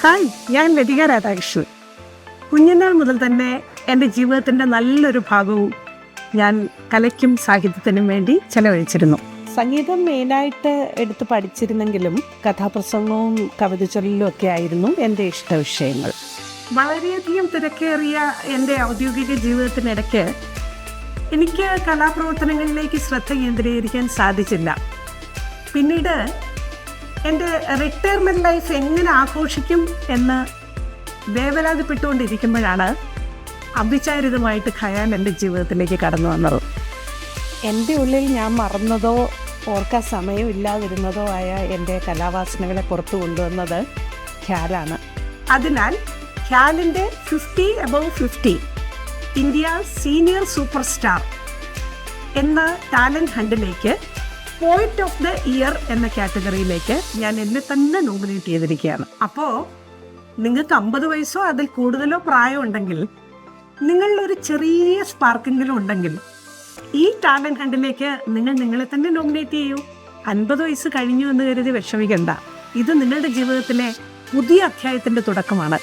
Hi, ഞാൻ ലതിക രാധാകൃഷ്ണൻ. കുഞ്ഞുനാൾ മുതൽ തന്നെ എൻ്റെ ജീവിതത്തിൻ്റെ നല്ലൊരു ഭാഗവും ഞാൻ കലയ്ക്കും സാഹിത്യത്തിനും വേണ്ടി ചെലവഴിച്ചിരുന്നു. സംഗീതം മെയിനായിട്ട് എടുത്ത് പഠിച്ചിരുന്നെങ്കിലും കഥാപ്രസംഗവും കവിത ചൊല്ലലും ഒക്കെ ആയിരുന്നു എൻ്റെ ഇഷ്ട വിഷയങ്ങൾ. വളരെയധികം തിരക്കേറിയ എൻ്റെ ഔദ്യോഗിക ജീവിതത്തിനിടയ്ക്ക് എനിക്ക് കലാപ്രവർത്തനങ്ങളിലേക്ക് ശ്രദ്ധ കേന്ദ്രീകരിക്കാൻ സാധിച്ചില്ല. പിന്നീട് എൻ്റെ റിട്ടയർമെൻറ്റ് ലൈഫ് എങ്ങനെ ആഘോഷിക്കും എന്ന് വേവലാതിപ്പെട്ടുകൊണ്ടിരിക്കുമ്പോഴാണ് അവിചാരിതമായിട്ട് ഖയാൽ എൻ്റെ ജീവിതത്തിലേക്ക് കടന്നു വന്നത്. എൻ്റെ ഉള്ളിൽ ഞാൻ മറന്നതോ ഓർക്കാൻ സമയമില്ലാതിരുന്നതോ ആയ എൻ്റെ കലാവാസനകളെ പുറത്തു കൊണ്ടുവന്നത് ഖ്യാലാണ്. അതിനാൽ ഖ്യാലിൻ്റെ 50 above 50 India senior super star എന്ന ടാലൻറ്റ് ഹണ്ടിലേക്ക് പോയിന്റ് ഓഫ് ദ ഇയർ എന്ന കാറ്റഗറിയിലേക്ക് ഞാൻ എന്നെ തന്നെ നോമിനേറ്റ് ചെയ്തിരിക്കുകയാണ്. അപ്പോൾ നിങ്ങൾക്ക് 50 വയസ്സോ അതിൽ കൂടുതലോ പ്രായം ഉണ്ടെങ്കിൽ, നിങ്ങളിലൊരു ചെറിയ സ്പാർക്കെങ്കിലും ഉണ്ടെങ്കിൽ ഈ ടാലൻറ്റ് ഹണ്ടിലേക്ക് നിങ്ങൾ നിങ്ങളെ തന്നെ നോമിനേറ്റ് ചെയ്യൂ. 50 വയസ്സ് കഴിഞ്ഞു എന്ന് കരുതി വിഷമിക്കണ്ട. ഇത് നിങ്ങളുടെ ജീവിതത്തിലെ പുതിയ അധ്യായത്തിൻ്റെ തുടക്കമാണ്.